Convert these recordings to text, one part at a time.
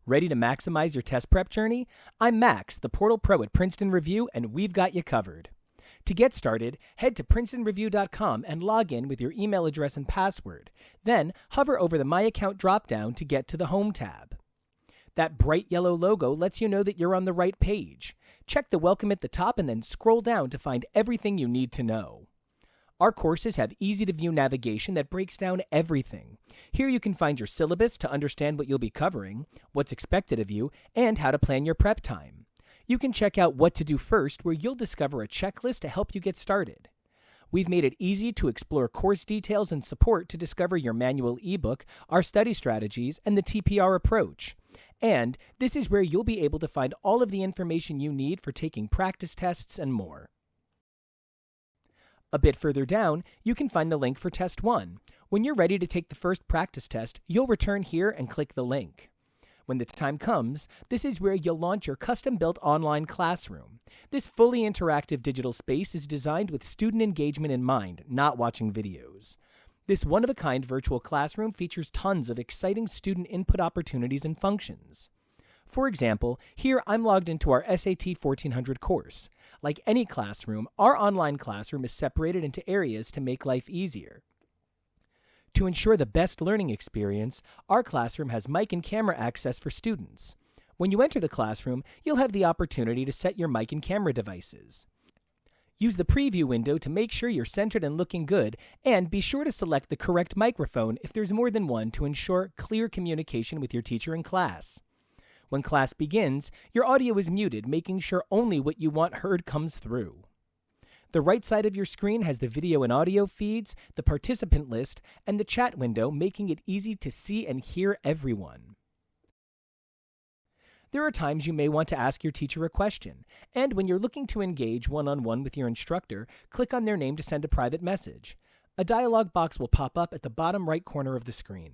Ready to maximize your test prep journey? I'm Max, the Portal Pro at Princeton Review, and we've got you covered. To get started, head to princetonreview.com and log in with your email address and password. Then, hover over the My Account dropdown to get to the Home tab. That bright yellow logo lets you know that you're on the right page. Check the welcome at the top and then scroll down to find everything you need to know. Our courses have easy-to-view navigation that breaks down everything. Here you can find your syllabus to understand what you'll be covering, what's expected of you, and how to plan your prep time. You can check out what to do first, where you'll discover a checklist to help you get started. We've made it easy to explore course details and support to discover your manual ebook, our study strategies, and the TPR approach. And this is where you'll be able to find all of the information you need for taking practice tests and more. A bit further down, you can find the link for Test 1. When you're ready to take the first practice test, you'll return here and click the link. When the time comes, this is where you'll launch your custom-built online classroom. This fully interactive digital space is designed with student engagement in mind, not watching videos. This one-of-a-kind virtual classroom features tons of exciting student input opportunities and functions. For example, here I'm logged into our SAT 1400 course. Like any classroom, our online classroom is separated into areas to make life easier. To ensure the best learning experience, our classroom has mic and camera access for students. When you enter the classroom, you'll have the opportunity to set your mic and camera devices. Use the preview window to make sure you're centered and looking good, and be sure to select the correct microphone if there's more than one to ensure clear communication with your teacher in class. When class begins, your audio is muted, making sure only what you want heard comes through. The right side of your screen has the video and audio feeds, the participant list, and the chat window, making it easy to see and hear everyone. There are times you may want to ask your teacher a question, and when you're looking to engage one-on-one with your instructor, click on their name to send a private message. A dialog box will pop up at the bottom right corner of the screen.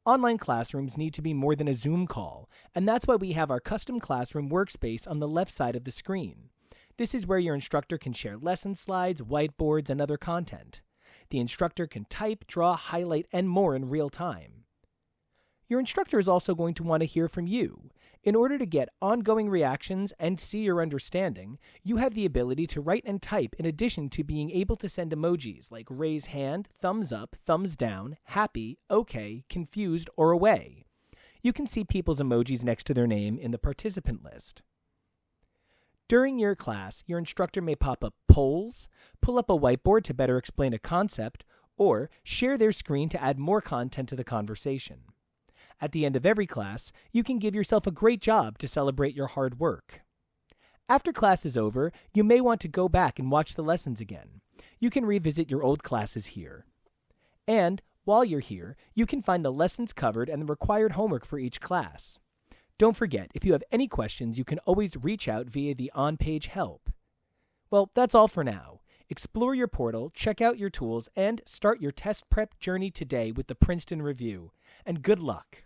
Online classrooms need to be more than a Zoom call, and that's why we have our custom classroom workspace on the left side of the screen. This is where your instructor can share lesson slides, whiteboards, and other content. The instructor can type, draw, highlight, and more in real time. Your instructor is also going to want to hear from you. In order to get ongoing reactions and see your understanding, you have the ability to write and type in addition to being able to send emojis like raise hand, thumbs up, thumbs down, happy, okay, confused, or away. You can see people's emojis next to their name in the participant list. During your class, your instructor may pop up polls, pull up a whiteboard to better explain a concept, or share their screen to add more content to the conversation. At the end of every class, you can give yourself a great job to celebrate your hard work. After class is over, you may want to go back and watch the lessons again. You can revisit your old classes here. And while you're here, you can find the lessons covered and the required homework for each class. Don't forget, if you have any questions, you can always reach out via the on-page help. Well, that's all for now. Explore your portal, check out your tools, and start your test prep journey today with the Princeton Review. And good luck!